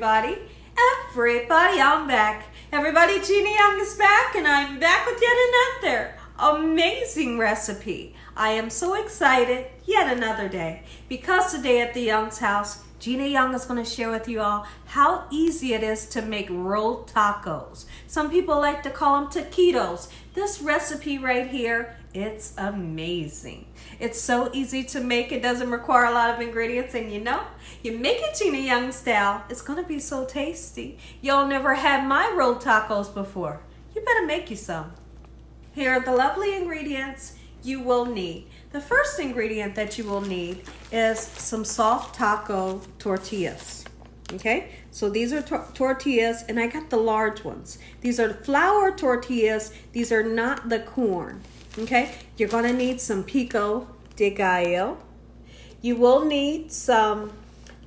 everybody. I'm back. Everybody, Gina Young is back, and I'm back with yet another amazing recipe. I am so excited, yet another day, because today at the Young's house, Gina Young is going to share with you all how easy it is to make rolled tacos. Some people like to call them taquitos. This recipe right here, it's amazing. It's so easy to make. It doesn't require a lot of ingredients, and you make it Gina Young style. It's going to be so tasty. Y'all never had my rolled tacos before. You better make you some. Here are the lovely ingredients you will need. The first ingredient that you will need is some soft taco tortillas. Okay, so these are tortillas, and I got the large ones. These are flour tortillas. These are not the corn. Okay, you're going to need some pico de gallo. You will need some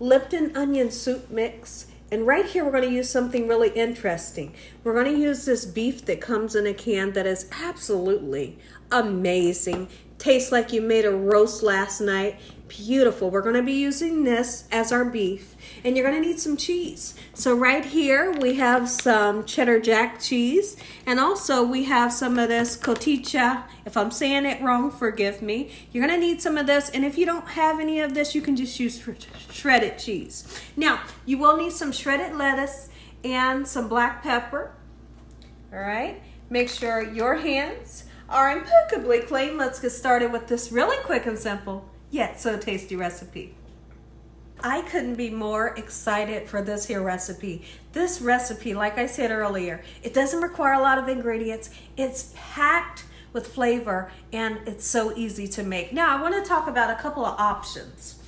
Lipton onion soup mix. And right here, we're going to use something really interesting. We're going to use this beef that comes in a can that is absolutely amazing. Tastes like you made a roast last night. Beautiful. We're going to be using this as our beef. And you're going to need some cheese. So right here, we have some cheddar jack cheese. And also, we have some of this cotija. If I'm saying it wrong, forgive me. You're going to need some of this. And if you don't have any of this, you can just use shredded cheese. Now, you will need some shredded lettuce and some black pepper. All right. Make sure your hands are impeccably clean. Let's get started with this really quick and simple, yet so tasty recipe. I couldn't be more excited for this here recipe. This recipe, like I said earlier, it doesn't require a lot of ingredients. It's packed with flavor, and it's so easy to make. Now, I want to talk about a couple of options.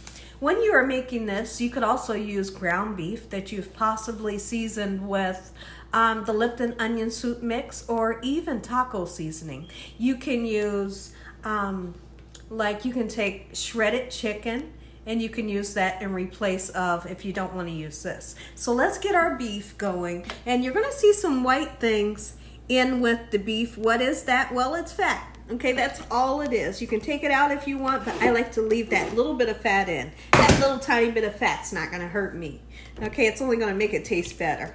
When you are making this, you could also use ground beef that you've possibly seasoned with the Lipton onion soup mix, or even taco seasoning. You can use, you can take shredded chicken, and you can use that in replace of if you don't want to use this. So let's get our beef going. And you're going to see some white things in with the beef. What is that? Well, it's fat. Okay, that's all it is. You can take it out if you want, but I like to leave that little bit of fat in. That little tiny bit of fat's not going to hurt me. Okay, it's only going to make it taste better.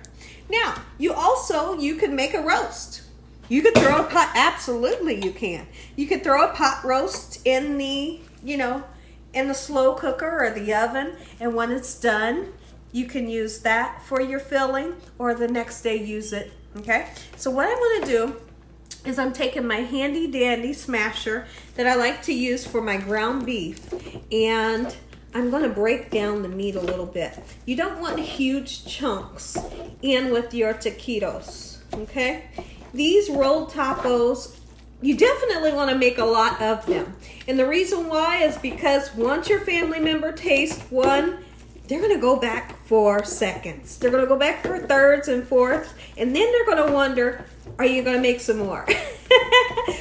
Now, you could make a roast. You could throw a pot, absolutely you can. You could throw a pot roast in the, in the slow cooker or the oven, and when it's done, you can use that for your filling, or the next day use it, okay? So what I want to do is I'm taking my handy dandy smasher that I like to use for my ground beef, and I'm going to break down the meat a little bit. You don't want huge chunks in with your taquitos, okay? These rolled tacos, you definitely want to make a lot of them. And the reason why is because once your family member tastes one, they're going to go back for seconds. They're going to go back for thirds and fourths, and then they're going to wonder, are you going to make some more?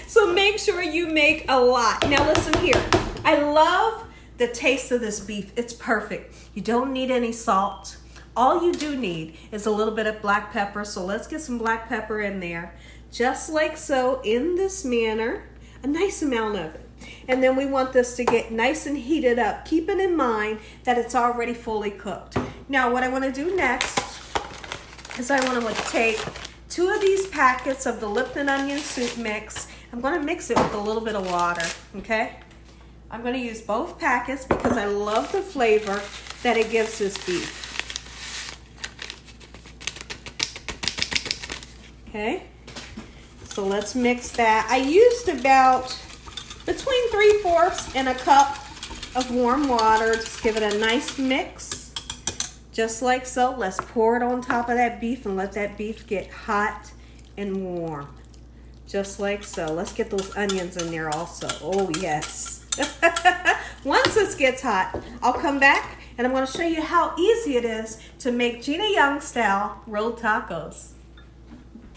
So make sure you make a lot. Now listen here. I love the taste of this beef. It's perfect. You don't need any salt. All you do need is a little bit of black pepper. So let's get some black pepper in there. Just like so, in this manner, a nice amount of it. And then we want this to get nice and heated up, keeping in mind that it's already fully cooked. Now, what I want to do next is I want to take 2 of these packets of the Lipton onion soup mix. I'm going to mix it with a little bit of water, okay? I'm going to use both packets because I love the flavor that it gives this beef. Okay, so let's mix that. I used about between 3/4 and a cup of warm water. Just give it a nice mix, just like so. Let's pour it on top of that beef and let that beef get hot and warm, just like so. Let's get those onions in there also. Oh, yes. Once this gets hot, I'll come back and I'm going to show you how easy it is to make Gina Young style rolled tacos.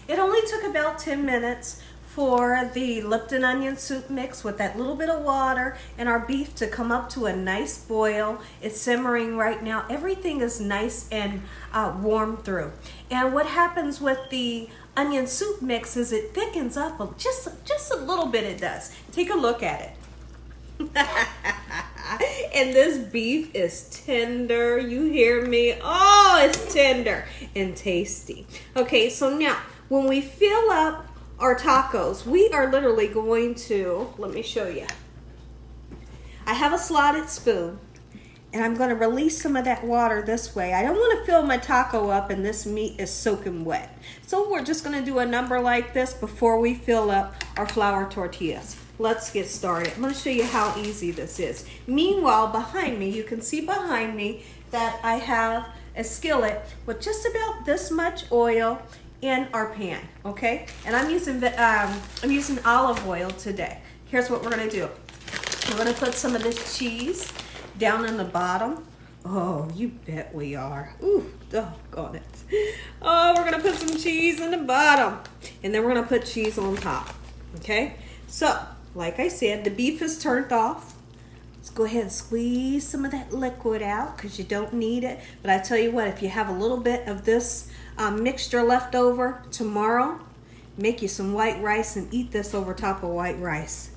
It only took about 10 minutes for the Lipton onion soup mix with that little bit of water and our beef to come up to a nice boil. It's simmering right now. Everything is nice and warm through. And what happens with the onion soup mix is it thickens up just a little bit. It does. Take a look at it. And this beef is tender. You hear me? Oh, it's tender and tasty. Okay, so now when we fill up our tacos, we are literally going to, let me show you. I have a slotted spoon. And I'm going to release some of that water this way. I don't want to fill my taco up and this meat is soaking wet. So we're just going to do a number like this before we fill up our flour tortillas. Let's get started. I'm going to show you how easy this is. Meanwhile, behind me, you can see behind me that I have a skillet with just about this much oil in our pan, okay? And I'm using olive oil today. Here's what we're going to do. We're going to put some of this cheese down in the bottom. Oh, you bet we are. Ooh, doggone it. Oh, we're gonna put some cheese in the bottom. And then we're gonna put cheese on top. Okay? So, like I said, the beef is turned off. Let's go ahead and squeeze some of that liquid out because you don't need it. But I tell you what, if you have a little bit of this mixture left over tomorrow, make you some white rice and eat this over top of white rice.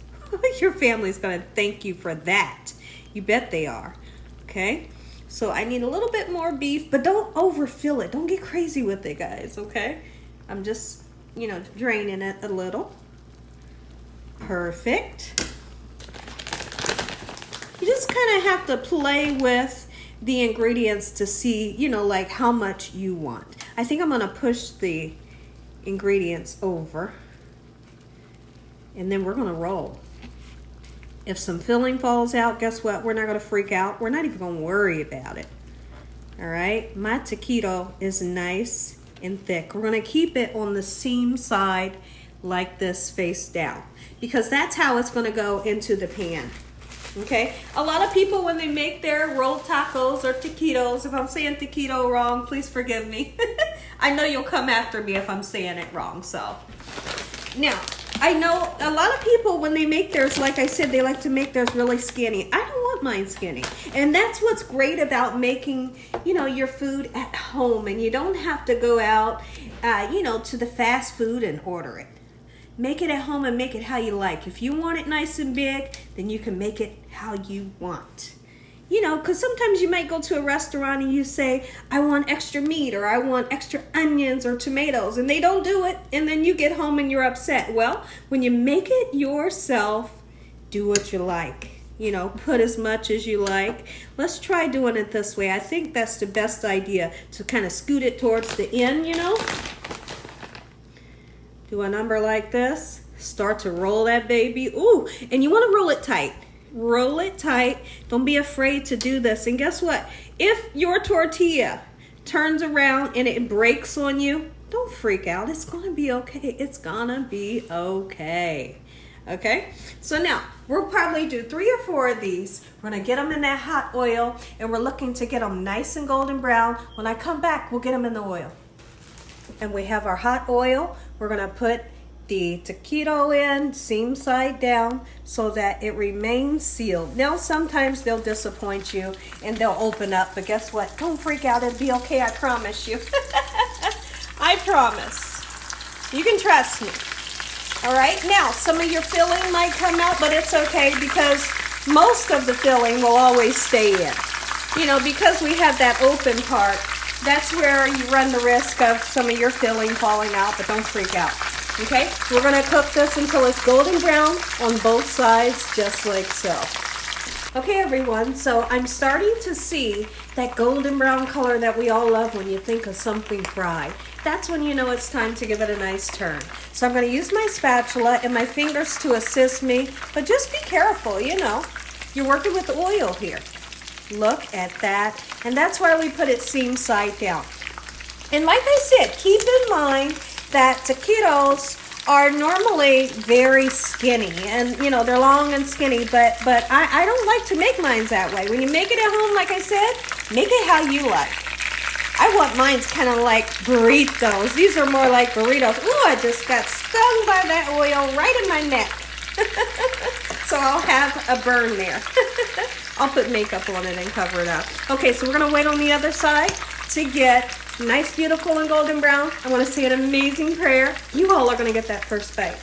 Your family's gonna thank you for that. You bet they are. Okay, so I need a little bit more beef, but don't overfill it. Don't get crazy with it, guys, okay? I'm just, draining it a little. Perfect. You just kind of have to play with the ingredients to see, like how much you want. I think I'm going to push the ingredients over, and then we're going to roll. If some filling falls out, guess what? We're not going to freak out. We're not even going to worry about it. All right? My taquito is nice and thick. We're going to keep it on the seam side like this, face down, because that's how it's going to go into the pan. Okay? A lot of people, when they make their rolled tacos or taquitos, if I'm saying taquito wrong, please forgive me. I know you'll come after me if I'm saying it wrong. So, now, I know a lot of people, when they make theirs, like I said, they like to make theirs really skinny. I don't want mine skinny. And that's what's great about making, your food at home. And you don't have to go out, to the fast food and order it. Make it at home and make it how you like. If you want it nice and big, then you can make it how you want. Because sometimes you might go to a restaurant and you say, I want extra meat or I want extra onions or tomatoes, and they don't do it, and then you get home and you're upset. Well, when you make it yourself, do what you like. Put as much as you like. Let's try doing it this way. I think that's the best idea, to kind of scoot it towards the end, Do a number like this. Start to roll that baby. Ooh, and you want to roll it tight. Roll it tight. Don't be afraid to do this. And guess what? If your tortilla turns around and it breaks on you, don't freak out. It's going to be okay. It's going to be okay. Okay? So now, we'll probably do 3 or 4 of these. We're going to get them in that hot oil, and we're looking to get them nice and golden brown. When I come back, we'll get them in the oil. And we have our hot oil. We're going to put the taquito in, seam side down, so that it remains sealed. Now, sometimes they'll disappoint you and they'll open up, but guess what? Don't freak out. It'll be okay. I promise you. I promise. You can trust me. All right. Now, some of your filling might come out, but it's okay because most of the filling will always stay in. Because we have that open part, that's where you run the risk of some of your filling falling out, but don't freak out. Okay, we're going to cook this until it's golden brown on both sides, just like so. Okay, everyone, so I'm starting to see that golden brown color that we all love when you think of something fried. That's when you know it's time to give it a nice turn. So I'm going to use my spatula and my fingers to assist me, but just be careful, You're working with oil here. Look at that. And that's why we put it seam side down. And like I said, keep in mind that taquitos are normally very skinny, and they're long and skinny, but I don't like to make mine that way. When you make it at home, like I said, make it how you like. I want mine's kind of like burritos. These are more like burritos. Ooh, I just got stung by that oil right in my neck. So I'll have a burn there. I'll put makeup on it and cover it up. Okay, so we're gonna wait on the other side to get nice, beautiful, and golden brown. I want to say an amazing prayer. You all are going to get that first bite.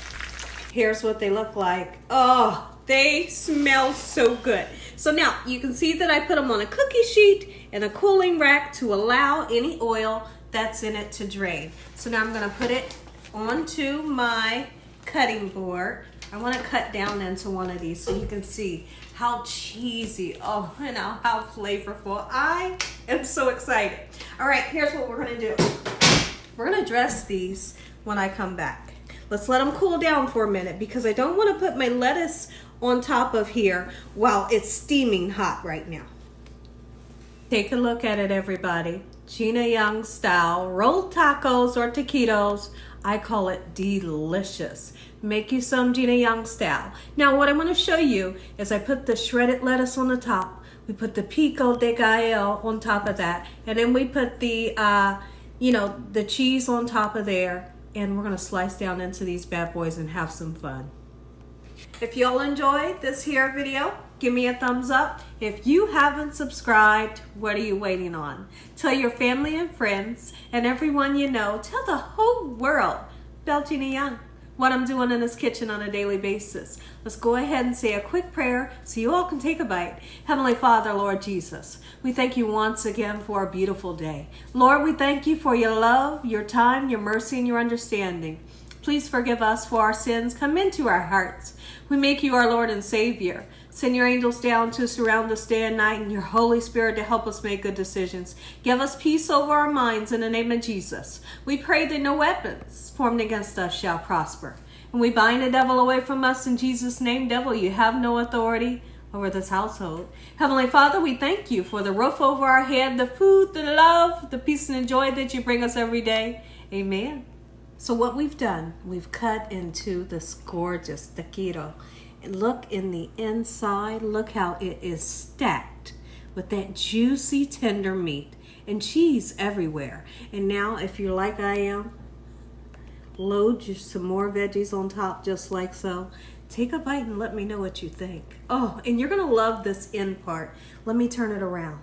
Here's what they look like. Oh, they smell so good. So now you can see that I put them on a cookie sheet and a cooling rack to allow any oil that's in it to drain. So now I'm gonna put it onto my cutting board. I wanna cut down into one of these so you can see how cheesy, oh, you know, how flavorful. I am so excited. All right, here's what we're gonna do. We're gonna dress these when I come back. Let's let them cool down for a minute because I don't wanna put my lettuce on top of here while it's steaming hot right now. Take a look at it, everybody. Gina Young style, rolled tacos or taquitos. I call it delicious. Make you some Gina Young style. Now what I'm going to show you is I put the shredded lettuce on the top. We put the pico de gallo on top of that. And then we put the, the cheese on top of there. And we're going to slice down into these bad boys and have some fun. If y'all enjoyed this here video, give me a thumbs up. If you haven't subscribed, what are you waiting on? Tell your family and friends and everyone you know, tell the whole world about Gina Young, what I'm doing in this kitchen on a daily basis. Let's go ahead and say a quick prayer so you all can take a bite. Heavenly Father, Lord Jesus, we thank you once again for a beautiful day. Lord, we thank you for your love, your time, your mercy, and your understanding. Please forgive us for our sins. Come into our hearts. We make you our Lord and Savior. Send your angels down to surround us day and night and your Holy Spirit to help us make good decisions. Give us peace over our minds in the name of Jesus. We pray that no weapons formed against us shall prosper. And we bind the devil away from us in Jesus' name. Devil, you have no authority over this household. Heavenly Father, we thank you for the roof over our head, the food, the love, the peace and the joy that you bring us every day. Amen. So what we've done, we've cut into this gorgeous taquito. And look in the inside, look how it is stacked with that juicy tender meat and cheese everywhere. And now if you're like I am, load just some more veggies on top just like so. Take a bite and let me know what you think. Oh, and you're gonna love this end part. Let me turn it around.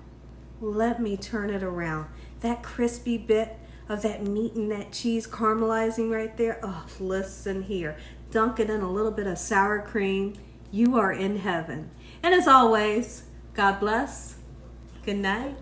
Let me turn it around. That crispy bit of that meat and that cheese caramelizing right there. Oh, listen here. Dunk it in a little bit of sour cream. You are in heaven. And as always, God bless. Good night.